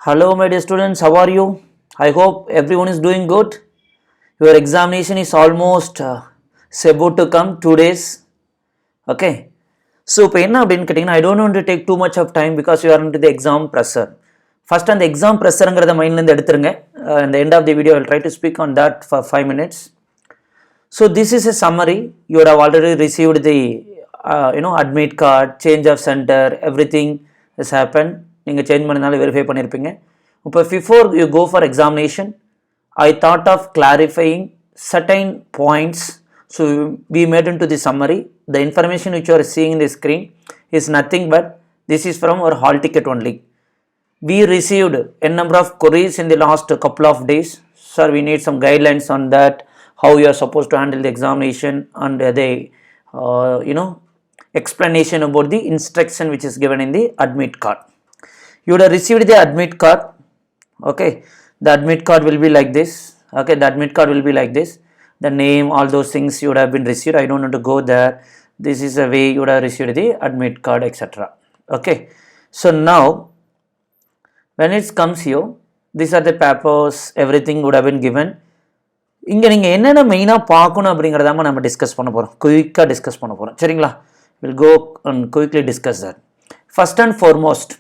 Hello, my dear students, how are you? I hope everyone is doing good. Your examination is almost about to come 2 days. Okay. So, இப்போ என்ன அப்படின்னு கேட்டிங்கன்னா, I don't want to take too much of time because you are into the exam pressure. First, அந்த exam pressureங்கிறத மைண்ட்லேருந்து எடுத்துருங்க. At the end of the video, I will try to speak on that for 5 minutes. So, this is a summary. You would have already received the, admit card, change of center, everything has happened. நீங்கள் change பண்ணனால verify பண்ணியிருப்பீங்க. இப்போ before you go for examination I thought of clarifying certain points. So we made into the summary. The information which you are seeing in the screen is nothing but this is from our hall ticket only. We received a number of queries in the last couple of days. Sir, we need some guidelines on that, how you are supposed to handle the examination and the explanation about the instruction which is given in the admit card. You would have received the admit card. Okay, the admit card will be like this. Okay, the admit card will be like this. The name, all those things you would have been received. I don't want to go there. This is the way you would have received the admit card, etc. Okay, so now when it comes here, these are the papers, everything would have been given. இங்கே நீங்கள் என்னென்ன மெயினாக பார்க்கணும் அப்படிங்கிறதாம நம்ம discuss பண்ண போகிறோம், குயிக்காக discuss பண்ண போகிறோம். சரிங்களா? Will go and quickly discuss that. First and foremost,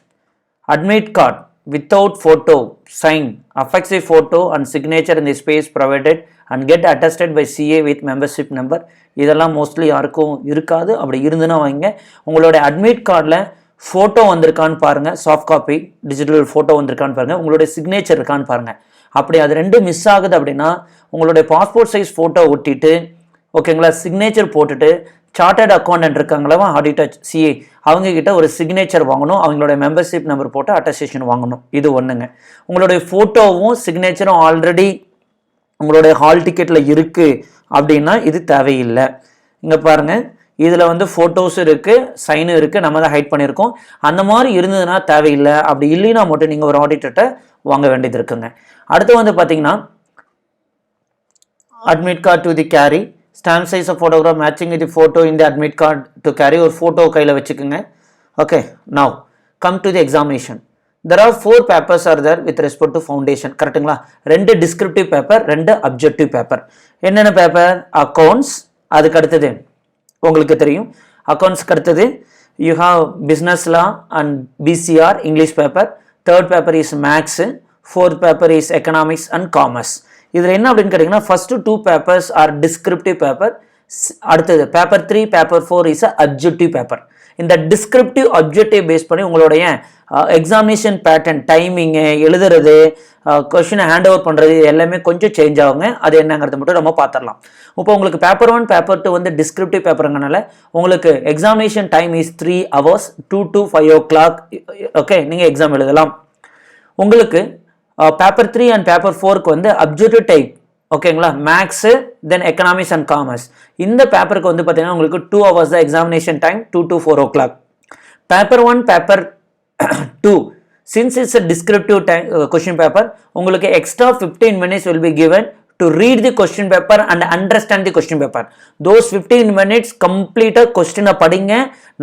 admit card without photo sign affix a photo and signature in the space provided and get attested by CA with membership number. இதெல்லாம் mostly யாருக்கும் இருக்காது. அப்படி இருந்துன்னா வாங்க. உங்களோட admit கார்டில் photo வந்திருக்கான்னு பாருங்கள், சாஃப்ட் காப்பி டிஜிட்டல் ஃபோட்டோ வந்திருக்கான்னு பாருங்கள், உங்களுடைய சிக்னேச்சர் இருக்கான்னு பாருங்கள். அப்படி அது ரெண்டும் மிஸ் ஆகுது அப்படின்னா உங்களுடைய பாஸ்போர்ட் சைஸ் ஃபோட்டோ ஒட்டிட்டு, ஓகேங்களா, சிக்னேச்சர் போட்டுட்டு சார்ட்டர்ட் அக்கௌண்டன்ட் இருக்காங்களா, ஆடிட்டர் சிஏ, அவங்கக்கிட்ட ஒரு சிக்னேச்சர் வாங்கணும், அவங்களோட மெம்பர்ஷிப் நம்பர் போட்டு அட்டஸ்டேஷன் வாங்கணும். இது ஒன்றுங்க. உங்களுடைய ஃபோட்டோவும் சிக்னேச்சரும் ஆல்ரெடி உங்களுடைய ஹால் டிக்கெட்டில் இருக்குது அப்படின்னா இது தேவையில்லை. இங்கே பாருங்கள், இதில் வந்து ஃபோட்டோஸ் இருக்குது, சைனும் இருக்குது, நம்ம தான் ஹைட் பண்ணியிருக்கோம். அந்த மாதிரி இருந்ததுன்னா தேவையில்லை. அப்படி இல்லைன்னா மட்டும் நீங்கள் ஒரு ஆடிட்டர்கிட்ட வாங்க வேண்டியது இருக்குங்க. அடுத்து வந்து பார்த்தீங்கன்னா admit card to the carry, stamp size of photograph matching with the photo in the admit card to carry, ஒரு photo கையில் வச்சுக்குங்க. Okay, now come to the examination. There are 4 papers are there with respect to foundation. கரெக்டுங்களா? 2 descriptive paper, 2 objective paper. என்னென்ன paper? Accounts, அதுக்கு அடுத்தது உங்களுக்கு தெரியும் அக்கௌண்ட்ஸ்க்கு அடுத்தது you have business law and BCR English paper. 3rd paper is maths. 4th paper is economics and commerce. இதில் என்ன அப்படின்னு கேட்டிங்கன்னா, first 2 papers are descriptive paper. அடுத்தது paper 3, paper 4 is objective paper. இந்த டிஸ்கிரிப்டிவ் அப்ஜெக்டிவ் பேஸ் பண்ணி உங்களுடைய examination pattern, timing, எழுதுறது, கொஷினை ஹேண்ட் ஓவர் பண்ணுறது எல்லாமே கொஞ்சம் சேஞ்ச் ஆகுங்க. அது என்னங்கிறது மட்டும் நம்ம பார்த்துடலாம். இப்போ உங்களுக்கு பேப்பர் 1, பேப்பர் 2 வந்து டிஸ்கிரிப்டிவ் பேப்பருங்கனால உங்களுக்கு examination time is 3 hours, 2 to 5 o'clock. Okay, நீங்கள் எக்ஸாம் எழுதலாம். உங்களுக்கு பேப்பர் 3 அண்ட் பேப்பர் 4க்கு வந்து அப்ஜெக்டிவ் டைப், ஓகேங்களா, maths, then economics and commerce. இந்த பேப்பருக்கு வந்து பார்த்தீங்கன்னா உங்களுக்கு 2 hours தான் examination time, 2 to 4 o'clock. Paper 1, paper 2, since it's a descriptive time question paper, உங்களுக்கு extra 15 minutes will be given to read the question paper and understand the question paper. Those 15 minutes கம்ப்ளீட்டாக கொஸ்டினை படிங்க,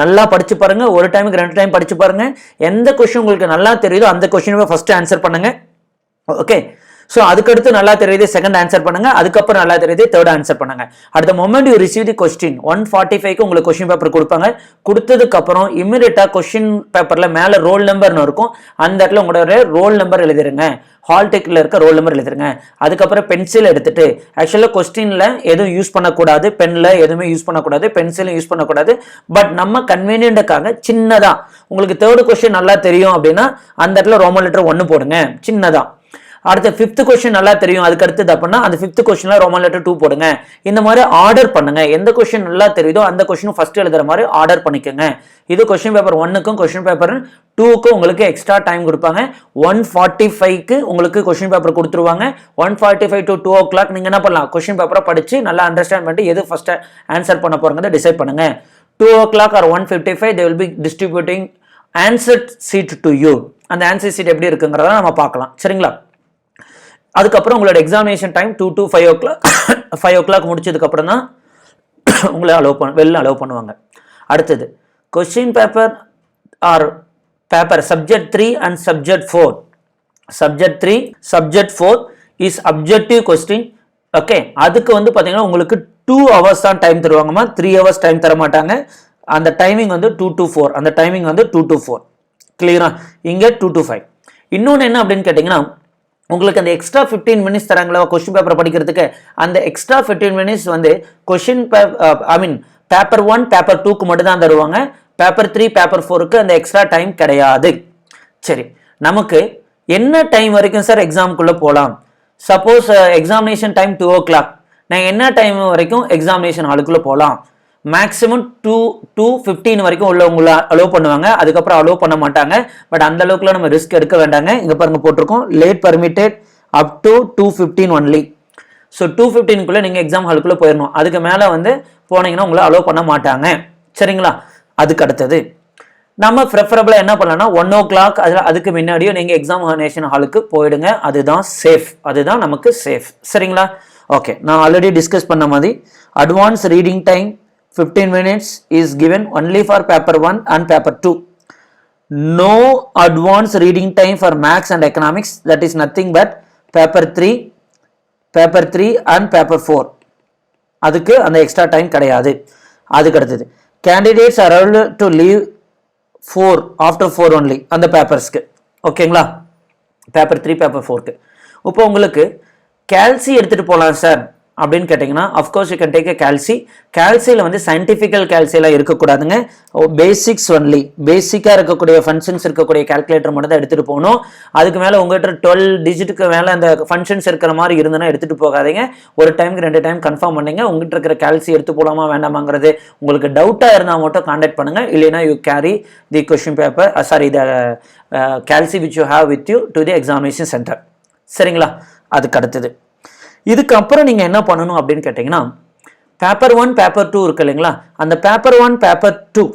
நல்லா படிச்சு பாருங்க. ஒரு டைமுக்கு 2 டைம் படிச்சு பாருங்க. எந்த கொஸ்டின் உங்களுக்கு நல்லா தெரியுதோ அந்த கொஸ்டினை ஃபர்ஸ்ட் ஆன்சர் பண்ணுங்க. ஓகே, ஸோ அதுக்கடுத்து நல்லா தெரியுது செகண்ட் ஆன்சர் பண்ணுங்க, அதுக்கப்புறம் நல்லா தெரியுது தேர்ட் ஆன்சர் பண்ணுங்க. At the moment you receive the question 145க்கு உங்களுக்கு கொஸ்டின் பேப்பர் கொடுப்பாங்க. கொடுத்ததுக்கப்புறம் இம்மிடியட்டாக கொஸ்டின் பேப்பரில் மேலே ரோல் நம்பர்னு இருக்கும், அந்த இடத்துல உங்களோட ரோல் நம்பர் எழுதிருங்க, ஹால் டிக்கெட்டில் இருக்க ரோல் நம்பர் எழுதிருங்க. அதுக்கப்புறம் பென்சில் எடுத்துட்டு, ஆக்சுவலாக கொஸ்டினில் எதுவும் யூஸ் பண்ணக்கூடாது, பெனில் எதுவுமே யூஸ் பண்ணக்கூடாது, பென்சிலும் யூஸ் பண்ணக்கூடாது. பட் நம்ம கன்வீனியன்ட்டுக்காக சின்னதாக, உங்களுக்கு தேர்டு கொஸ்டின் நல்லா தெரியும் அப்படின்னா அந்த இடத்துல ரோமன் லெட்டர் 1 போடுங்க, சின்னதாக. அடுத்த 5th கொஸ்டின் நல்லா தெரியும், அதுக்கு அடுத்தது அப்படின்னா அந்த 5th கொஸ்டின்ல ரோமன் லெட்டர் 2 போடுங்க. இந்த மாதிரி ஆர்டர் பண்ணுங்க. எந்த கொஸ்டின் நல்லா தெரியுதோ அந்த கொஸ்டின் ஃபர்ஸ்ட் எழுதுற மாதிரி ஆர்டர் பண்ணிக்கோங்க. இது கொஸ்டின் பேப்பர் 1க்கும் கொஸ்டின் பேப்பர் 2க்கும் உங்களுக்கு எக்ஸ்ட்ரா டைம் கொடுப்பாங்க. 145க்கு உங்களுக்கு கொஸ்டின் பேப்பர் கொடுத்துருவாங்க. 145 to 2 o'clock நீங்கள் என்ன பண்ணலாம், கொஸ்டின் பேப்பரை படித்து நல்லா அண்டர்ஸ்டாண்ட் பண்ணிட்டு எது ஃபர்ஸ்ட் ஆன்சர் பண்ண போகிறத டிசைட் பண்ணுங்க. 2 o'clock or 1:55 they will be distributing answer sheet to you. அந்த ஆன்சர் ஷீட் எப்படி இருக்குங்கிறத நம்ம பார்க்கலாம். சரிங்களா? அதுக்கப்புறம் உங்களோட examination time 2 to 5 o'clock. 5 o'clock முடிச்சதுக்கப்புறம் தான் உங்களை வெளில அலோவ் பண்ணுவாங்க. அடுத்தது question paper R paper subject 3 and subject 4 subject 3 subject 4 is objective question. Okay, அதுக்கு வந்து பார்த்தீங்கன்னா உங்களுக்கு 2 hours தான் டைம் தருவாங்கம்மா, 3 hours டைம் தர மாட்டாங்க. அந்த டைமிங் வந்து 2 to 4, அந்த டைமிங் வந்து 2 to 4. கிளியரா? இங்கே 2 to 5. இன்னொன்று என்ன அப்படின்னு கேட்டிங்கன்னா, உங்களுக்கு அந்த எக்ஸ்ட்ரா 15 minutes தராங்களா கொஸ்டின் பேப்பரை படிக்கிறதுக்கு, அந்த எக்ஸ்ட்ரா 15 minutes வந்து கொஸ்டின் பேப்பர் 1 பேப்பர் 2க்கு மட்டும் தான் தருவாங்க. பேப்பர் 3 பேப்பர் 4க்கு அந்த எக்ஸ்ட்ரா டைம் கிடையாது. சரி, நமக்கு என்ன டைம் வரைக்கும் சார் எக்ஸாமுக்குள்ளே போகலாம்? சப்போஸ் எக்ஸாமினேஷன் டைம் 2 o'clock, நான் என்ன டைம் வரைக்கும் எக்ஸாமினேஷன் ஹாலுக்குள்ளே போகலாம்? மேக்ஸிமம் 2:15 வரைக்கும் உள்ளவங்களை அலோவ் பண்ணுவாங்க, அதுக்கப்புறம் அலோவ் பண்ண மாட்டாங்க. பட் அந்த அளவுக்குலாம் நம்ம ரிஸ்க் எடுக்க வேண்டாங்க. இங்கே பாருங்க போட்டிருக்கோம், late permitted up to 2:15 only. So 2:15க்குள்ளே நீங்கள் எக்ஸாம் ஹாலுக்குள்ளே போயிடணும். அதுக்கு மேலே வந்து போனீங்கன்னா உங்களை அலோவ் பண்ண மாட்டாங்க. சரிங்களா? அதுக்கு அடுத்தது நம்ம ப்ரிஃபரபிளாக என்ன பண்ணலாம்னா 1 o'clock அதுக்கு முன்னாடியும் நீங்கள் எக்ஸாமினேஷன் ஹாலுக்கு போயிடுங்க. அதுதான் சேஃப், அதுதான் நமக்கு சேஃப். சரிங்களா? ஓகே, நான் ஆல்ரெடி டிஸ்கஸ் பண்ண மாதிரி advance reading time 15 minutes is given only for paper 1 and paper 2. No advanced reading time for maths and economics, that is nothing but paper 3 and paper 4. அதுக்கு அந்த extra time கிடையாது. அதுக்கு அடுத்தது candidates are allowed to leave 4 after 4 only அந்த பேப்பர்ஸ்க்கு. ஓகேங்களா? Paper 3 paper 4க்கு. இப்போ உங்களுக்கு கால்சி எடுத்துகிட்டு போகலாம் சார் அப்படின்னு கேட்டிங்கன்னா, of course you can take a calci. கால்சியில் வந்து சயின்டிஃபிக்கல் கால்சியெல்லாம் இருக்கக்கூடாதுங்க. பேசிக்ஸ் ஒன்லி, பேசிக்காக இருக்கக்கூடிய ஃபங்க்ஷன்ஸ் இருக்கக்கூடிய கால்குலேட்டர் மட்டும் தான் எடுத்துகிட்டு போகணும். அதுக்கு மேலே உங்கள்கிட்ட 12 டிஜிட்டுக்கு மேலே அந்த ஃபங்க்ஷன்ஸ் இருக்கிற மாதிரி இருந்ததுன்னா எடுத்துகிட்டு போகாதீங்க. ஒரு டைமுக்கு 2 டைம் கன்ஃபார்ம் பண்ணுங்க. உங்கள்கிட்ட இருக்கிற கால்சி எடுத்து போகலாமா வேண்டாமாங்கிறது உங்களுக்கு டவுட்டாக இருந்தால் மட்டும் கான்டாக்ட் பண்ணுங்கள். இல்லைனா you carry the question paper the calci which you have with you to the examination centre. சரிங்களா? அதுக்கு அடுத்தது இதுக்கப்புறம் நீங்கள் என்ன பண்ணணும் அப்படின்னு கேட்டிங்கன்னா, பேப்பர் 1 பேப்பர் 2 இருக்கு இல்லைங்களா, அந்த பேப்பர் 1 பேப்பர் 2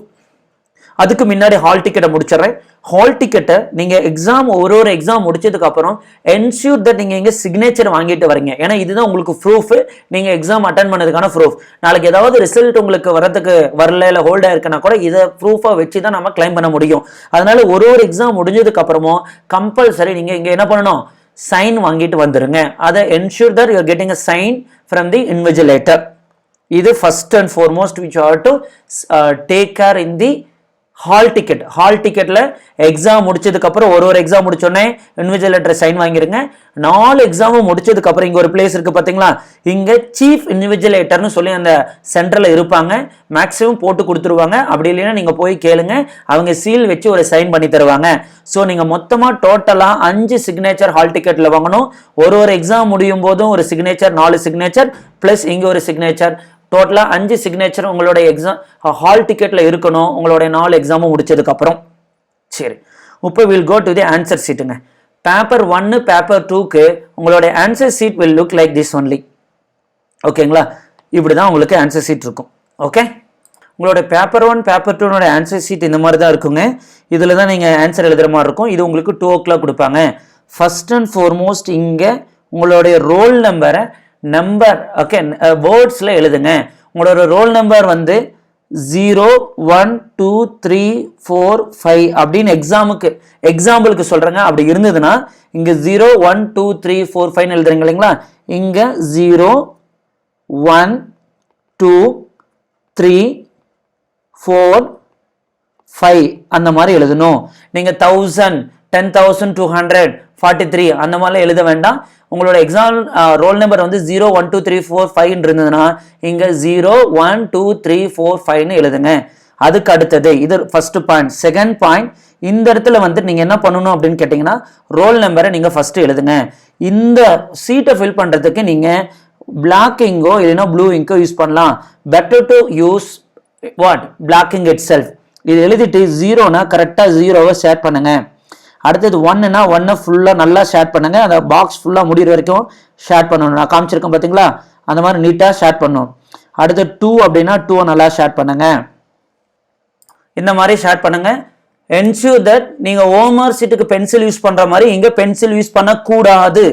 அதுக்கு முன்னாடி ஹால் டிக்கெட்டை முடிச்சிடறேன். ஹால் டிக்கெட்டை நீங்கள் எக்ஸாம் ஒரு எக்ஸாம் முடிச்சதுக்கப்புறம் என்ஷூர் தட் நீங்கள் இங்கே சிக்னேச்சர் வாங்கிட்டு வரீங்க. ஏன்னா இதுதான் உங்களுக்கு ப்ரூஃப், நீங்கள் எக்ஸாம் அட்டன் பண்ணதுக்கான ப்ரூஃப். நாளைக்கு ஏதாவது ரிசல்ட் உங்களுக்கு வரதுக்கு வரல, இல்லை ஹோல்டாக இருக்குன்னா கூட இதை ப்ரூஃபாக வச்சு தான் நம்ம கிளைம் பண்ண முடியும். அதனால ஒரு எக்ஸாம் முடிஞ்சதுக்கப்புறமும் கம்பல்சரி நீங்கள் இங்கே என்ன பண்ணணும், சைன் வாங்கிட்டு வந்துருங்க. அதை ensure that you are getting a sign from the invigilator. இது first and foremost which you have to take care in the hall ticket. Hall டிக்கெட்டில் எக்ஸாம் முடிச்சதுக்கப்புறம் ஒரு எக்ஸாம் முடிச்சோடனே இன்விஜிலேட்டர் சைன் வாங்கிருங்க. 4 எக்ஸாமும் முடிச்சதுக்கப்புறம் இங்கே ஒரு பிளேஸ் இருக்குது பார்த்தீங்களா, இங்கே சீஃப் இன்விஜிலேட்டர்னு சொல்லி அந்த சென்டரில் இருப்பாங்க. மேக்ஸிமம் போட்டு கொடுத்துருவாங்க. அப்படி இல்லைன்னா நீங்கள் போய் கேளுங்க, அவங்க சீல் வச்சு ஒரு சைன் பண்ணி தருவாங்க. ஸோ நீங்கள் மொத்தமாக டோட்டலாக 5 சிக்னேச்சர் ஹால் டிக்கெட்டில் வாங்கணும். ஒரு எக்ஸாம் முடியும் போதும் ஒரு சிக்னேச்சர், 4 சிக்னேச்சர் ப்ளஸ் இங்கே ஒரு சிக்னேச்சர், டோட்டலாக 5 சிக்னேச்சர் உங்களுடைய எக்ஸாம் ஹால் டிக்கெட்டில் இருக்கணும் உங்களுடைய 4 எக்ஸாமும் முடிச்சதுக்கப்புறம். சரி, இப்போ will go to the answer சீட்டுங்க. பேப்பர் 1 பேப்பர் 2க்கு உங்களுடைய answer sheet will look like this only. ஓகேங்களா? இப்படி தான் உங்களுக்கு ஆன்சர் சீட் இருக்கும். ஓகே, உங்களோட பேப்பர் 1 பேப்பர் 2 ஆன்சர் சீட் இந்த மாதிரி தான் இருக்குங்க. இதில் தான் நீங்கள் ஆன்சர் எழுதுகிற மாதிரி இருக்கும். இது உங்களுக்கு 2 o'clock கொடுப்பாங்க. ஃபர்ஸ்ட் அண்ட் ஃபார்மோஸ்ட் இங்கே உங்களுடைய ரோல் நம்பரை ஓகே வேர்ட்ஸில் எழுதுங்க. உங்களோட ரோல் நம்பர் வந்து 0 1 2 3 4 5 அப்படின்னு எக்ஸாம்பிளுக்கு சொல்கிறேங்க. அப்படி இருந்ததுன்னா இங்கே 0 1 2 3 4 5 எழுதுறீங்க இல்லைங்களா, இங்கே 0 1 2 3 4 5 அந்த மாதிரி எழுதணும். நீங்கள் 1000 10,200 43 அந்த மாதிரிலாம் எழுத வேண்டாம். உங்களோட எக்ஸாம் ரோல் நம்பர் வந்து 0 1 2 3 4 5 இருந்ததுன்னா இங்கே 0 1 2 3 4 5ன்னு எழுதுங்க. அதுக்கு அடுத்தது இது ஃபர்ஸ்ட் பாயிண்ட். செகண்ட் பாயிண்ட், இந்த இடத்துல வந்து நீங்கள் என்ன பண்ணணும் அப்படின்னு கேட்டிங்கன்னா, ரோல் நம்பரை நீங்கள் ஃபர்ஸ்ட் எழுதுங்க. இந்த சீட்டை ஃபில் பண்ணுறதுக்கு நீங்கள் பிளாக் இங்கோ இல்லைன்னா ப்ளூ இங்கோ யூஸ் பண்ணலாம். Better to use black ink itself. இது எழுதிட்டு 0னா கரெக்டாக 0வை ஷேர் பண்ணுங்க. அடுத்தது 1னா 1 ஃபுல்லாக நல்லா ஷேர் பண்ணுங்க. அந்த பாக்ஸ் ஃபுல்லாக முடிகிற வரைக்கும் ஷேர் பண்ணணும். நான் காமிச்சிருக்கேன் பார்த்தீங்களா, அந்த மாதிரி நீட்டாக ஷேர் பண்ணணும். அடுத்து 2 அப்படின்னா 2வை நல்லா ஷேர் பண்ணுங்க. இந்த மாதிரி ஷேர் பண்ணுங்க. என்ஷூர் தட் நீங்கள் ஹோம்ஒர்க் சீட்டுக்கு பென்சில் யூஸ் பண்ணுற மாதிரி இங்கே பென்சில் யூஸ் பண்ணக்கூடாது.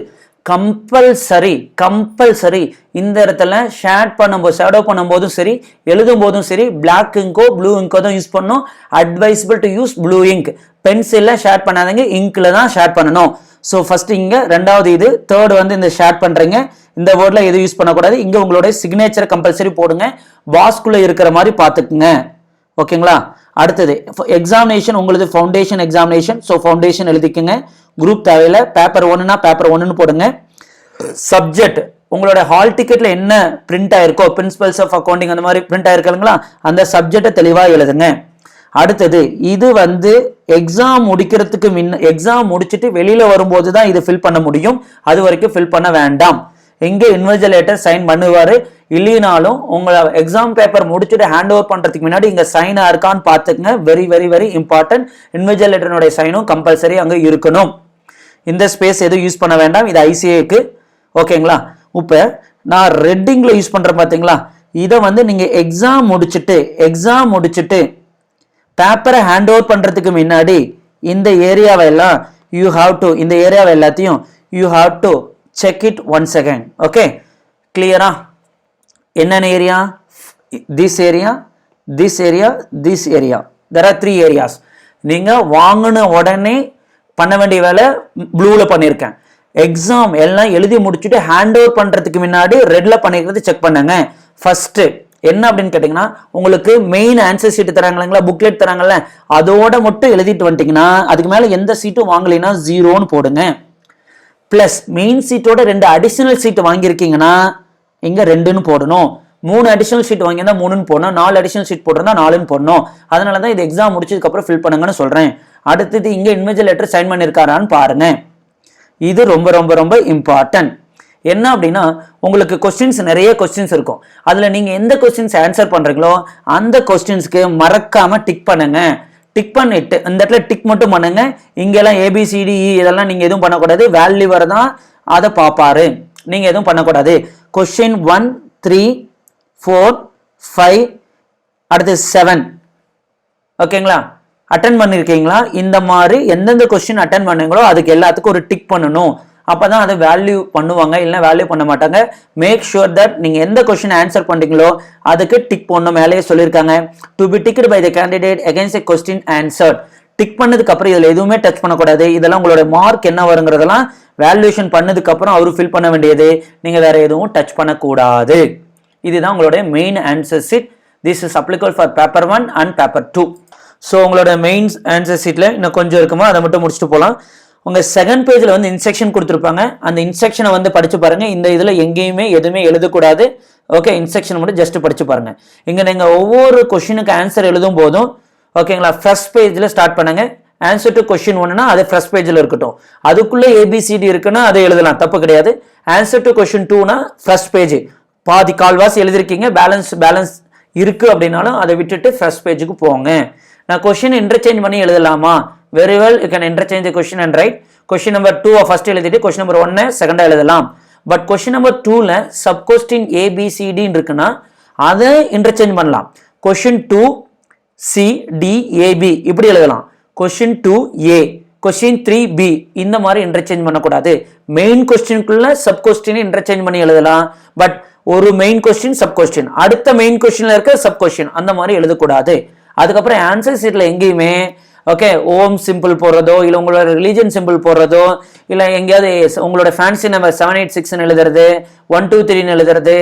கம்பல்சரி இந்த இடத்துல ஷேட் பண்ணும்போது, ஷேடோ பண்ணும்போதும் சரி, எழுதும் போதும் சரி, பிளாக் இங்கோ ப்ளூ இங்கோ தான் யூஸ் பண்ணணும். Advisable to use blue ink. பென்சிலில் ஷேட் பண்ணாதீங்க, இங்கில் தான் ஷேட் பண்ணணும். ஸோ ஃபர்ஸ்ட் இங்க ரெண்டாவது இது தேர்ட் வந்து இந்த ஷேர் பண்றீங்க இந்த வேர்ட்ல எதுவும் யூஸ் பண்ணக்கூடாது இங்க உங்களுடைய சிக்னேச்சர் கம்பல்சரி போடுங்க பாஸ்குள்ள இருக்கிற மாதிரி பார்த்துக்குங்க ஓகேங்களா அடுத்தது எக்ஸாமினேஷன் உங்களுக்கு ஃபவுண்டேஷன் எக்ஸாமினேஷன் ஸோ ஃபவுண்டேஷன் எழுதிக்குங்க குரூப் தேவையில்லை பேப்பர் ஒன்னுனா பேப்பர் ஒன்னு போடுங்க சப்ஜெக்ட் உங்களோட ஹால் டிக்கெட்ல என்ன பிரிண்ட் ஆயிருக்கோ பிரின்சிபல்ஸ் ஆஃப் அக்கௌண்டிங் அந்த மாதிரி பிரிண்ட் ஆயிருக்குங்களா அந்த சப்ஜெக்டை தெளிவா எழுதுங்க அடுத்தது இது வந்து எக்ஸாம் முடிக்கிறதுக்கு முன்ன எக்ஸாம் முடிச்சுட்டு வெளியில வரும்போது தான் இது ஃபில் பண்ண முடியும் அது வரைக்கும் ஃபில் பண்ண வேண்டாம் எங்க இன்விஜிலேட்டர் சைன் பண்ணுவாரு இல்லைனாலும் உங்களை எக்ஸாம் பேப்பர் முடிச்சுட்டு ஹேண்ட் ஓவர் பண்றதுக்கு முன்னாடி இங்க சைன் இருக்கான்னு பாத்துக்கங்க வெரி வெரி வெரி இம்பார்ட்டன்ட் இன்விஜிலேட்டருடைய சைனும் கம்பல்சரி அங்க இருக்கணும் இந்த ஸ்பேஸ் எதுவும் யூஸ் பண்ண வேண்டாம் இது ஐசிஏக்கு ஓகேங்களா இப்போ நான் ரெட்டிங்ல யூஸ் பண்றேன் பாத்தீங்களா இதை வந்து நீங்க எக்ஸாம் முடிச்சுட்டு பேப்பரை ஹேண்ட் ஓவர் பண்றதுக்கு முன்னாடி இந்த ஏரியாவை எல்லாம் யூ ஹாவ் டு இந்த ஏரியாவை எல்லாத்தையும் you have to check it once again okay கிளியரா என்னென்ன area this area there are 3 areas நீங்க வாங்கின உடனே பண்ண வேண்டிய வேலை ப்ளூல பண்ணியிருக்கேன் எக்ஸாம் எல்லாம் எழுதி முடிச்சுட்டு ஹேண்ட் ஓவர் பண்றதுக்கு முன்னாடி ரெட்ல பண்ணிக்கிறது செக் பண்ணுங்க ஃபர்ஸ்ட் என்ன அப்படின்னு கேட்டீங்கன்னா உங்களுக்கு மெயின் ஆன்சர் சீட் தராங்களா புக்லெட் தராங்கல்ல அதோட மட்டும் எழுதிட்டு வந்துட்டீங்கன்னா அதுக்கு மேல எந்த சீட்டும் வாங்கலைன்னா 0ன்னு போடுங்க பிளஸ் மெயின் சீட்டோட 2 அடிஷனல் சீட் வாங்கியிருக்கீங்கன்னா இங்க 2ன்னு போடணும் 3 அடிஷனல் சீட் வாங்கியிருந்தா 3ன்னு போடணும் 4 அடிஷனல் சீட் போட்டிருந்தா 4ன்னு போடணும் அதனால தான் இது எக்ஸாம் முடிச்சதுக்கு அப்புறம் ஃபில் பண்ணுங்கன்னு சொல்றேன் அடுத்தது இங்க இன்விஜிலேட்டர் சைன் பண்ணிருக்காரான்னு பாருங்க இது ரொம்ப ரொம்ப ரொம்ப இம்பார்ட்டன்ட் என்ன அப்படின்னா உங்களுக்கு கொஸ்டின்ஸ் நிறைய கொஸ்டின்ஸ் இருக்கும் அதுல நீங்க எந்த கொஸ்டின்ஸ் ஆன்சர் பண்றீங்களோ அந்த கொஸ்டின்ஸ்க்கு மறக்காம டிக் பண்ணுங்க டிக் பண்ணிட்டு இந்த இடத்துல டிக் மட்டும் பண்ணுங்க இங்கெல்லாம் ABCD இதெல்லாம் நீங்க எதுவும் பண்ணக்கூடாது வேல்யூ வரதான் அதை பார்ப்பாரு நீங்க எதுவும் பண்ணக்கூடாது கொஸ்டின் 1 3 4 5 அடுத்து 7 ஓகேங்களா அட்டென்ட் பண்ணிருக்கீங்களா இந்த மாதிரி எந்தெந்த கொஸ்டின் அட்டென்ட் பண்ணீங்களோ அதுக்கு எல்லாத்துக்கும் ஒரு டிக் பண்ணணும் அப்பதான் அதை வேல்யூ பண்ணுவாங்க இல்லைன்னா வேல்யூ பண்ண மாட்டாங்க மேக் ஷுர் தட் நீங்க எந்த கொஸ்டின் ஆன்சர் பண்றீங்களோ அதுக்கு டிக் பண்ணணும் மேலேயே சொல்லியிருக்காங்க to be ticked by the candidate against a question answered tick பண்ணதுக்கு அப்புறம் இதுல எதுவுமே டச் பண்ணக்கூடாது இதெல்லாம் உங்களோட மார்க் என்ன வருங்கிறதெல்லாம் வேல்யூஷன் பண்ணதுக்கு அப்புறம் அவரு ஃபில் பண்ண வேண்டியது நீங்க வேற எதுவும் டச் பண்ணக்கூடாது இதுதான் உங்களுடைய main answer sheet this is applicable for paper 1 and paper 2 so உங்களோட மெயின் ஆன்சர் ஷீட்ல இன்னும் கொஞ்சம் இருக்குமா அதை மட்டும் முடிச்சுட்டு போகலாம் உங்க செகண்ட் பேஜ்ல வந்து இன்ஸ்ட்ரக்ஷன் கொடுத்துருப்பாங்க அந்த இன்ஸ்ட்ரக்ஷனை வந்து படிச்சு பாருங்க இந்த இதுல எங்கேயுமே எதுவுமே எழுதக்கூடாது ஓகே இன்ஸ்ட்ரக்ஷன் மட்டும் ஜஸ்ட் படிச்சு பாருங்க இங்க நீங்க ஒவ்வொரு கொஸ்டினுக்கு ஆன்சர் எழுதும் போதும் ஓகேங்களா ஃபர்ஸ்ட் பேஜ்ல ஸ்டார்ட் பண்ணுங்க ஆன்சர் டு கொஸ்டின் 1னா அது ஃபர்ஸ்ட் பேஜ்ல இருக்கட்டும் அதுக்குள்ள ABCD இருக்குன்னா அதை எழுதலாம் தப்பு கிடையாது ஆன்சர் டு கொஸ்டின் 2னா ஃபர்ஸ்ட் பேஜ் பாதி கால்வாசி எழுதிருக்கீங்க பேலன்ஸ் இருக்கு அப்படின்னாலும் அதை விட்டுட்டு ஃபர்ஸ்ட் பேஜுக்கு போங்க நான் கொஸ்டின் இன்டர்சேஞ்ச் பண்ணி எழுதலாமா very well you can interchange the question and write question number 2 first எழுதிட்டு question number 1 second எழுதலாம் but question number 2ல sub question ABCD இருக்குன்னா அதை இன்டர்சேஞ்ச் பண்ணலாம் question 2 C D A B இப்படி எழுதலாம் question 2 A question 3 B இந்த மாதிரி interchange பண்ணக்கூடாது மெயின் கொஸ்டினுக்குள்ள சப் கொஸ்டின் இன்டர்சேஞ்ச் பண்ணி எழுதலாம் பட் ஒரு மெயின் கொஸ்டின் சப் கொஸ்டின் அடுத்த மெயின் கொஸ்டின்ல இருக்க சப் கொஸ்டின் அந்த மாதிரி எழுதக்கூடாது அதுக்கப்புறம் ஆன்சர் ஷீட்ல எங்கேயுமே ஓகே ஓம் சிம்பிள் போடுறதோ இல்லை உங்களோட ரிலீஜன் சிம்பிள் போடுறதோ இல்லை எங்கேயாவது உங்களோட ஃபேன்சி நம்பர் 786 எழுதுறது 123 எழுதுறது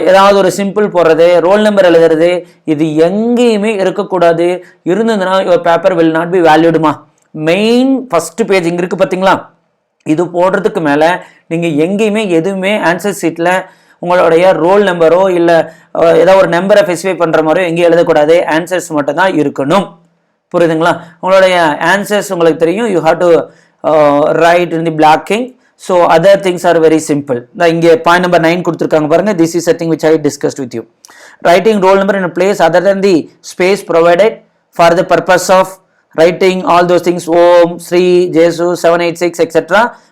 ஏதாவது ஒரு சிம்பிள் போடுறது ரோல் நம்பர் எழுதுறது இது எங்கேயுமே இருக்கக்கூடாது இருந்ததுன்னா your paper will not be வேல்யூடுமா மெயின் ஃபர்ஸ்ட் பேஜ் இங்க இருக்கு பார்த்தீங்களா இது போடுறதுக்கு மேலே நீங்கள் எங்கேயுமே எதுவுமே ஆன்சர் ஷீட்டில் உங்களுடைய ரோல் நம்பரோ இல்லை ஏதாவது ஒரு நம்பரை ஸ்பெசிஃபை பண்ணுற மாதிரியோ எங்கேயும் எழுதக்கூடாது ஆன்சர்ஸ் மட்டும் தான் இருக்கணும் புரியுதுங்களா உங்களுடைய ஆன்சர்ஸ் உங்களுக்கு தெரியும் you have to write in the blocking so other things are very simple இங்கே பாயிண்ட் நம்பர் 9 கொடுத்துருக்காங்க பாருங்க this is setting which I discussed with you writing roll number in place other than the space provided for the purpose of writing all those things Om, Sri, Jesu, 786 etc.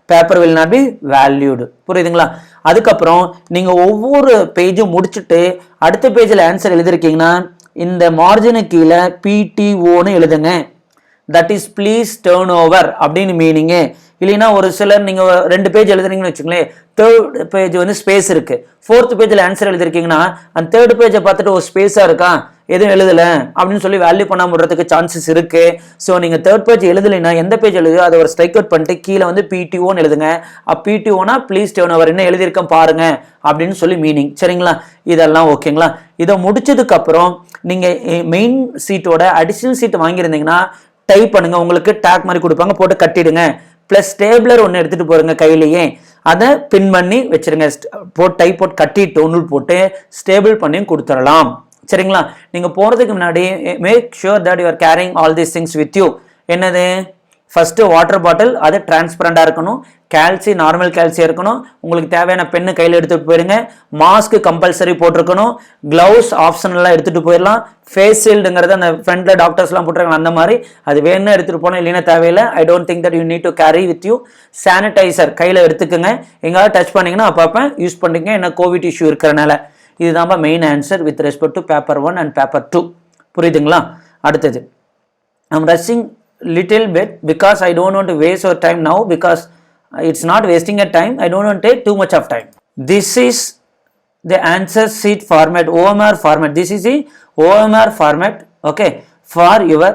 paper will not be valued புரியுதுங்களா அதுக்கப்புறம் நீங்க ஒவ்வொரு பேஜும் முடிச்சுட்டு அடுத்த பேஜில் answer எழுதிருக்கீங்கன்னா இந்த margin கீழே PTOன்னு எழுதுங்க that is please turn over அப்படின்னு மீனிங்கு இல்லைன்னா ஒரு சிலர் நீங்க 2 பேஜ் எழுதுறீங்கன்னு வச்சுக்கோங்களேன் தேர்ட் பேஜ் வந்து ஸ்பேஸ் இருக்கு 4th பேஜில் ஆன்சர் எழுதிருக்கீங்கன்னா அந்த 3rd பேஜை பார்த்துட்டு ஒரு ஸ்பேஸா இருக்கா எதுவும் எழுதலை அப்படின்னு சொல்லி வேல்யூ பண்ணாம விடுறதுக்கு சான்சஸ் இருக்கு. ஸோ நீங்கள் தேர்ட் பேஜ் எழுதலைன்னா எந்த பேஜ் எழுதுதோ அதை ஒரு ஸ்ட்ரைக் அவுட் பண்ணிட்டு கீழே வந்து PTOன்னு எழுதுங்க. PTOனா ப்ளீஸ் டேர்ன் ஓவர், என்ன எழுதியிருக்கேன் பாருங்க அப்படின்னு சொல்லி மீனிங். சரிங்களா, இதெல்லாம் ஓகேங்களா. இதை முடிச்சதுக்கு அப்புறம் நீங்க மெயின் சீட்டோட அடிஷனல் சீட் வாங்கியிருந்தீங்கன்னா டைப் பண்ணுங்க, உங்களுக்கு டேக் மாதிரி கொடுப்பாங்க, போட்டு கட்டிடுங்க. பிளஸ் ஸ்டேபிளர் ஒன்று எடுத்துட்டு போறீங்க கையிலேயே, அதை பின் பண்ணி வச்சிருங்க. போட்டு டைப் போட்டு கட்டிட்டு நூல் போட்டு ஸ்டேபிள் பண்ணி கொடுத்துடலாம். சரிங்களா, நீங்க போறதுக்கு முன்னாடி make sure that you are carrying all these things with you. என்னது, ஃபர்ஸ்ட் வாட்டர் பாட்டில், அது டிரான்ஸ்பரண்டா இருக்கணும். கால்சி நார்மல் கால்சி இருக்கணும். உங்களுக்கு தேவையான பெண்ணு கையில் எடுத்துட்டு போயிருங்க. மாஸ்க் கம்பல்சரி போட்டிருக்கணும். கிளவுஸ் ஆப்ஷனலாக எடுத்துட்டு போயிடலாம். ஃபேஸ் ஷீல்டுங்கிறது அந்த ஃப்ரண்ட்ல டாக்டர்ஸ்லாம் போட்டிருக்காங்க, அந்த மாதிரி அது வேணும்னா எடுத்துட்டு போனோம், இல்லைன்னா தேவையில்லை. I don't think that you need to carry with you. Sanitizer கையில் எடுத்துக்கோங்க. எங்காவது டச் பண்ணீங்கன்னா அப்பப்போ யூஸ் பண்ணிங்க, ஏன்னா கோவிட் இஷ்யூ இருக்கிறனால. இதுதான் main answer with respect to paper 1 and paper 2. புரியுதுங்களா? அடுத்தது, I'm rushing little bit because I don't want to waste your time now, because it's not wasting your time. I don't want to take too much of time. This is the answer sheet format, OMR format. This is the OMR format, okay, for your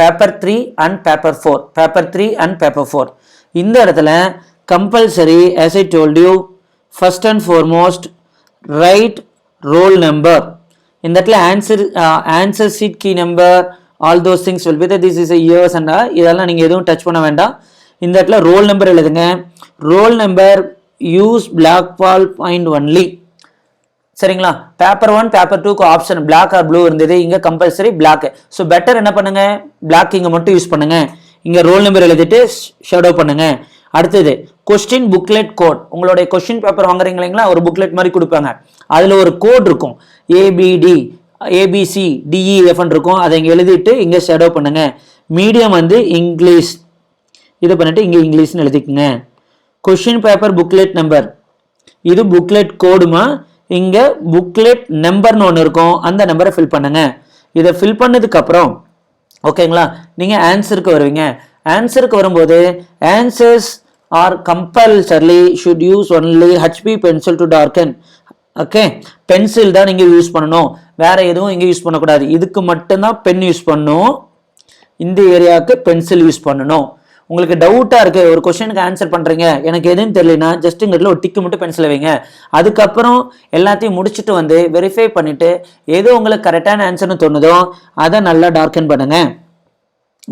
paper 3 and paper 4. Paper 3 and paper 4. இந்த இடத்துல compulsory, as I told you, first and foremost write roll number. இந்த இடத்துல answer sheet key number, all those things will be there. This is a years and இதெல்லாம் நீங்க எதுவும் touch பண்ண வேண்டாம். இந்த இடத்துல ரோல் நம்பர் எழுதுங்க. Roll number use black ball point only. சரிங்களா, பேப்பர் 1 பேப்பர் 2க்கு ஆப்ஷன் பிளாக் ஆர் ப்ளூ இருந்தது, இங்க கம்பல்சரி பிளாக். ஸோ பெட்டர் என்ன பண்ணுங்க, பிளாக் இங்க மட்டும் யூஸ் பண்ணுங்க. இங்க ரோல் நம்பர் எழுதிட்டு ஷேடோ பண்ணுங்க. அடுத்தது கொஸ்டின் புக்லெட் கோட். உங்களுடைய கொஸ்டின் பேப்பர் வாங்குறீங்க இல்லைங்களா, ஒரு புக்லெட் மாதிரி கொடுப்பாங்க, அதுல ஒரு கோட் இருக்கும், ABCDEF இருக்கும். அதை இங்கே எழுதிட்டு இங்கே ஷேடோ பண்ணுங்க. மீடியம் வந்து இங்கிலீஷ், இது பண்ணிட்டு இங்கே இங்கிலீஷ்னு எழுதிக்குங்க. கொஸ்டின் பேப்பர் புக்லெட் நம்பர், இது புக்லெட் கோடுமா, இங்கே புக்லெட் நம்பர்னு ஒன்று இருக்கும், அந்த நம்பரை ஃபில் பண்ணுங்க. இதை ஃபில் பண்ணதுக்கு அப்புறம் ஓகேங்களா, நீங்கள் ஆன்சருக்கு வருவீங்க. ஆன்சருக்கு வரும்போது answers are compulsory should use only HB pencil to darken. Okay, pencil தான் நீங்கள் யூஸ் பண்ணணும், வேற எதுவும் இங்கே யூஸ் பண்ணக்கூடாது. இதுக்கு மட்டும்தான் பென் யூஸ் பண்ணணும், இந்த ஏரியாவுக்கு பென்சில் யூஸ் பண்ணணும். உங்களுக்கு டவுட்டா இருக்கு, ஒரு கொஸ்டினுக்கு ஆன்சர் பண்றீங்க, எனக்கு எதுன்னு தெரியலனா ஜஸ்ட் இங்க ஒரு டிக்கு மட்டும் பென்சில் வைங்க. அதுக்கப்புறம் எல்லாத்தையும் முடிச்சுட்டு வந்து வெரிஃபை பண்ணிட்டு ஏதோ உங்களுக்கு கரெக்டான ஆன்சர்னு தோணுதோ அதை நல்லா டார்க்கன் பண்ணுங்க,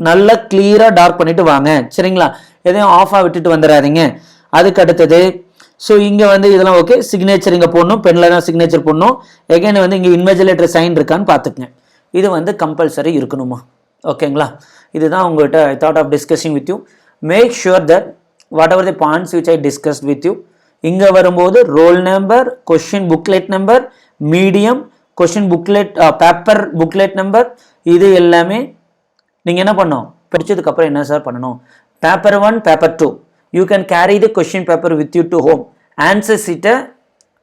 நல்லா கிளியரா டார்க் பண்ணிட்டு வாங்க. சரிங்களா, எதையும் ஆஃபா விட்டுட்டு வந்துடாதீங்க. அதுக்கு அடுத்தது ஸோ இங்கே வந்து இதெல்லாம் ஓகே, சிக்னேச்சர் இங்கே போடணும், பெனில் தான் சிக்னேச்சர் போடணும். எகைன் வந்து இங்கே இன்விஜிலேட்டர் சைன் இருக்கான்னு பார்த்துக்குங்க. இது வந்து கம்பல்சரி இருக்கணுமா, ஓகேங்களா. இதுதான் உங்கள்கிட்ட I thought of discussing with you. Make sure that whatever the points which I discussed with you, இங்கே வரும்போது roll number, question booklet number, medium, question booklet paper booklet number, இது எல்லாமே நீங்கள் என்ன பண்ணணும், படித்ததுக்கப்புறம் என்ன சார் பண்ணணும், paper 1 paper 2 you can carry the question paper with you to home. Answer sheet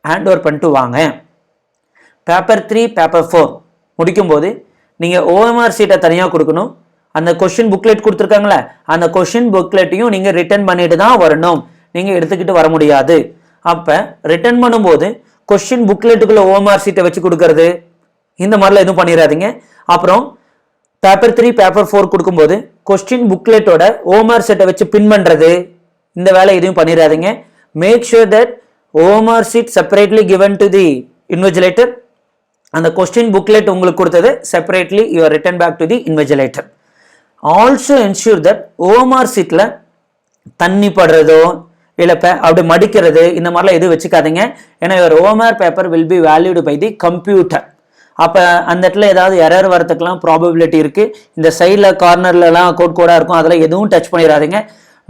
hand over பண்ணிட்டு வாங்க. பேப்பர் 3 பேப்பர் 4 முடிக்கும் போது நீங்கள் OMR சீட்டை தனியாக கொடுக்கணும். அந்த கொஸ்டின் புக்லெட் கொடுத்துருக்காங்களே, அந்த கொஸ்டின் புக்லெட்டையும் நீங்கள் ரிட்டர்ன் பண்ணிட்டு தான் வரணும், நீங்கள் எடுத்துக்கிட்டு வர முடியாது. அப்போ ரிட்டர்ன் பண்ணும்போது கொஸ்டின் புக்லெட்டுக்குள்ள OMR சீட்டை வச்சு கொடுக்கறது இந்த மாதிரிலாம் எதுவும் பண்ணிடாதீங்க. அப்புறம் பேப்பர் 3 பேப்பர் 4 கொடுக்கும்போது கொஸ்டின் புக்லெட்டோட OMR சீட்டை வச்சு பின் பண்ணுறது, இந்த வேலை எதுவும் பண்ணிடாதீங்க. Make sure that OMR sheet separately given to the invigilator, அந்த கொஸ்டின் புக்லெட் உங்களுக்கு கொடுத்தது separately you are written back to the invigilator. Also ensure that OMR sheetல தண்ணி படுறதோ இல்லை அப்படி மடிக்கிறது இந்த மாதிரிலாம் எதுவும் வச்சுக்காதீங்க. ஏன்னா your OMR paper will be valued by the computer. அப்போ அந்த இடத்துல ஏதாவது எரர் வரதுக்கெல்லாம் ப்ராபபிலிட்டி இருக்குது. இந்த சைடில் கார்னர்லலாம் கோடாக இருக்கும், அதெல்லாம் எதுவும் டச் பண்ணிடாதீங்க.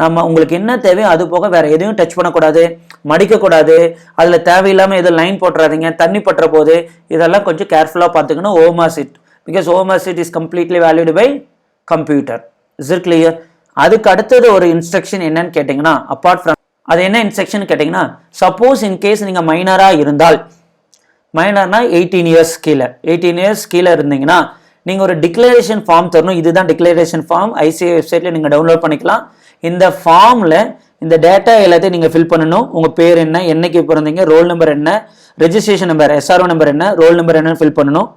நம்ம உங்களுக்கு என்ன தேவையோ அது போக வேற எதையும் டச் பண்ணக்கூடாது, மடிக்கக்கூடாது, அதில் தேவையில்லாமல் எதுவும் லைன் போட்டுறாதீங்க, தண்ணி பட்டுற போது இதெல்லாம் கொஞ்சம் கேர்ஃபுல்லாக பார்த்துக்கணும். OMR sheet, because OMR sheet is completely valued by computer. Is it clear? அதுக்கு அடுத்தது ஒரு இன்ஸ்ட்ரக்ஷன் என்னன்னு கேட்டிங்கன்னா, அப்பார்ட் ஃப்ரம் அது என்ன இன்ஸ்ட்ரக்ஷன் கேட்டிங்கன்னா, சப்போஸ் இன்கேஸ் நீங்கள் மைனராக இருந்தால், மைனர்னா 18 இயர்ஸ் கீழே, 18 இயர்ஸ் கீழே இருந்தீங்கன்னா நீங்கள் ஒரு டிக்ளரேஷன் ஃபார்ம் தரணும். இதுதான் டிக்ளரேஷன் ஃபார்ம், ICAI வெப்சைட்டில் நீங்கள் டவுன்லோட் பண்ணிக்கலாம். இந்த ஃபார்மில் இந்த டேட்டா எல்லாத்தையும் நீங்கள் ஃபில் பண்ணணும். உங்கள் பேர் என்ன, என்னைக்கு பிறந்தீங்க, ரோல் நம்பர் என்ன, ரெஜிஸ்ட்ரேஷன் நம்பர் SRO நம்பர் என்ன, ரோல் நம்பர் என்னன்னு ஃபில் பண்ணணும்.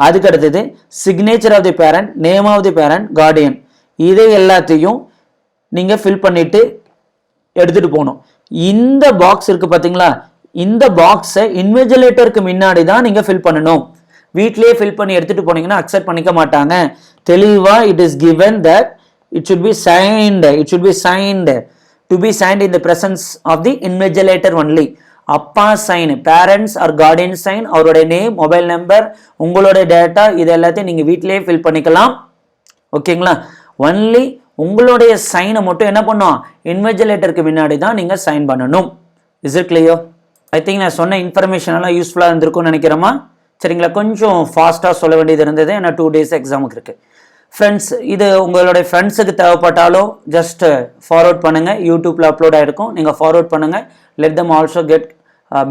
அதுக்கு அடுத்தது signature of the parent, name of the parent, guardian. இதை எல்லாத்தையும் நீங்கள் ஃபில் பண்ணிட்டு எடுத்துகிட்டு போகணும். இந்த பாக்ஸ் இருக்குது பார்த்தீங்களா, இந்த பாக்ஸை இன்விஜிலேட்டருக்கு முன்னாடி தான் நீங்கள் ஃபில் பண்ணணும். வீட்லேயே ஃபில் பண்ணி எடுத்துகிட்டு போனீங்கன்னா அக்செப்ட் பண்ணிக்க மாட்டாங்க. தெளிவாக it is given that it should be signed to be signed in the presence of the invigilator only. அப்பா sign, parents or guardian sign, அவருடைய நேம், மொபைல் நம்பர், உங்களுடைய டேட்டா, இது எல்லாத்தையும் நீங்கள் வீட்டிலேயே ஃபில் பண்ணிக்கலாம். ஓகேங்களா? ஒன்லி உங்களுடைய சைனை மட்டும் என்ன பண்ணும், இன்விஜிலேட்டருக்கு முன்னாடி தான் நீங்கள் சைன் பண்ணணும். Is it clear? I think நான் சொன்ன இன்ஃபர்மேஷன் எல்லாம் யூஸ்ஃபுல்லாக இருந்திருக்கும்னு நினைக்கிறேம்மா. சரிங்களா? கொஞ்சம் ஃபாஸ்ட்டாக சொல்ல வேண்டியது இருந்தது, ஏன்னா 2 days எக்ஸாமுக்கு இருக்குது. ஃப்ரெண்ட்ஸ், இது உங்களுடைய ஃப்ரெண்ட்ஸுக்கு தேவைப்பட்டாலும் ஜஸ்ட் ஃபார்வர்ட் பண்ணுங்கள். யூடியூப்பில் அப்லோட் ஆகிருக்கும், நீங்கள் ஃபார்வர்ட் பண்ணுங்கள். Let them also get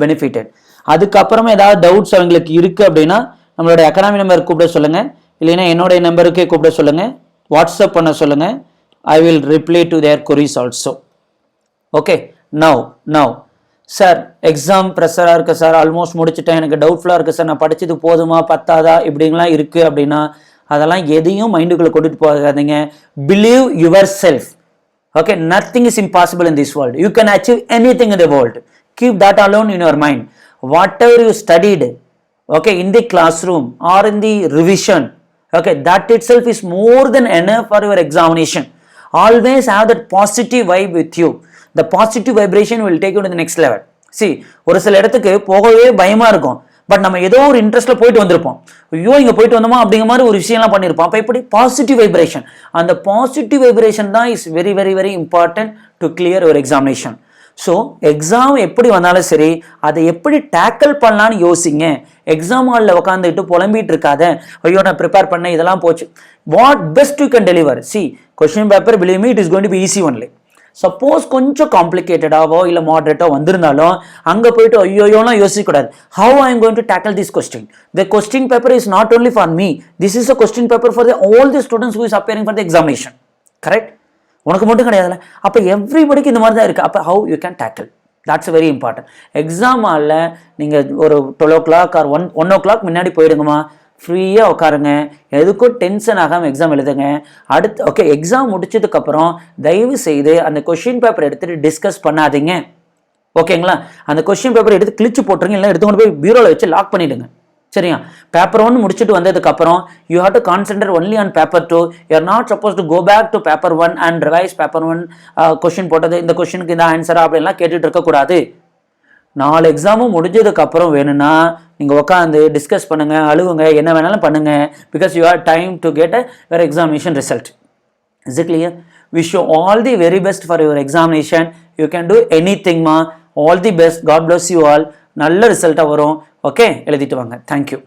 benefited. அதுக்கப்புறமா ஏதாவது டவுட்ஸ் அவங்களுக்கு இருக்குது அப்படின்னா நம்மளுடைய அகாடமி நம்பருக்கு கூப்பிட சொல்லுங்கள், இல்லைன்னா என்னுடைய நம்பருக்கே கூப்பிட சொல்லுங்கள், வாட்ஸ்அப் பண்ண சொல்லுங்கள். I will reply to their queries also. Okay, now sir exam ப்ரெஷராக இருக்குது சார், ஆல்மோஸ்ட் முடிச்சுட்டேன், எனக்கு டவுட்ஃபுல்லாக இருக்குது சார், நான் படித்தது போதுமா பத்தாதா இப்படிங்கலாம் இருக்குது அப்படின்னா அதெல்லாம் எதையும் மைண்டுக்குள்ளே கொண்டுட்டு போகாதீங்க. Believe your self. Okay, nothing is impossible in this world. You can achieve anything in the world. Keep that alone in your mind. What ever you studied, okay, in the classroom or in the revision, okay, that itself is more than enough for your examination. Always have that positive vibe with you. The positive vibration will take you to the next level. See, ஒரு சில இடத்துக்கு போகவே பயமா இருக்கும், but நம்ம ஏதோ ஒரு இன்ட்ரெஸ்ட்ல போயிட்டு வந்திருப்போம். ஐயோ இங்க போயிட்டு வந்தோமா அப்படிங்கிற மாதிரி ஒரு விஷயம்லாம் பண்ணியிருப்போம். அப்போ எப்படி பாசிட்டிவ் வைப்ரேஷன், அந்த பாசிட்டிவ் வைப்ரேஷன் தான் is very very very important to clear your examination. So exam எப்படி வந்தாலும் சரி, அதை எப்படி டேக்கிள் பண்ணலான்னு யோசிங்க. எக்ஸாம் ஹாலில் உட்காந்துட்டு புலம்பிட்டு இருக்காத, ஐயோ நான் ப்ரிப்பேர் பண்ணேன் இதெல்லாம் போச்சு. What best you can deliver. See, question paper believe me it is going to be easy only. Suppose கொஞ்சம் காம்ப்ளிகேட்டடாவோ இல்லை மாடரேட்டாக வந்திருந்தாலும் அங்கே போயிட்டு ஐயோயோலாம் யோசிக்கக்கூடாது. How I am going to tackle this question. The question paper is not only for me, this is a question paper for all the students who is appearing for the examination. Correct? உனக்கு மட்டும் கிடையாதுல்ல. அப்போ எவ்ரிபடிக்கு இந்த மாதிரி தான் இருக்குது. அப்போ how you can tackle, that's very important. Exam ஹாலில் நீங்கள் ஒரு 12 o'clock ஆர் 1 o'clock முன்னாடி போயிடுங்கம்மா, ஃப்ரீயாக உட்காருங்க, எதுக்கும் டென்ஷன் ஆகாமல் எக்ஸாம் எழுதுங்க. அடுத்து ஓகே, எக்ஸாம் முடிச்சதுக்கப்புறம் தயவு செய்து அந்த கொஷின் பேப்பர் எடுத்துகிட்டு டிஸ்கஸ் பண்ணாதீங்க. ஓகேங்களா? அந்த கொஷின் பேப்பர் எடுத்து கிழிச்சு போட்டுருங்க, இல்லை எடுத்து கொண்டு போய் பியூரோவில் வச்சு லாக் பண்ணிவிடுங்க. சரியா? பேப்பர் 1 முடிச்சுட்டு வந்ததுக்கப்புறம் you have to concentrate only on paper 2. You are not suppose to go back to paper 1 and revise paper 1. Question போட்டது இந்த கொஷினுக்கு இந்த ஆன்சரா அப்படின்லாம் கேட்டுட்டு இருக்கக்கூடாது. 4 எக்ஸாமும் முடிஞ்சதுக்கப்புறம் வேணும்னா நீங்கள் உட்காந்து டிஸ்கஸ் பண்ணுங்கள், அழுவுங்க, என்ன வேணாலும் பண்ணுங்கள். Because you have time to get your examination result. Is it clear? Wish you all the very best for your examination. You can do anything, ma. All the best. God bless you all. நல்ல ரிசல்ட்டாக வரும். Okay, எழுதிட்டு வாங்க. Thank you.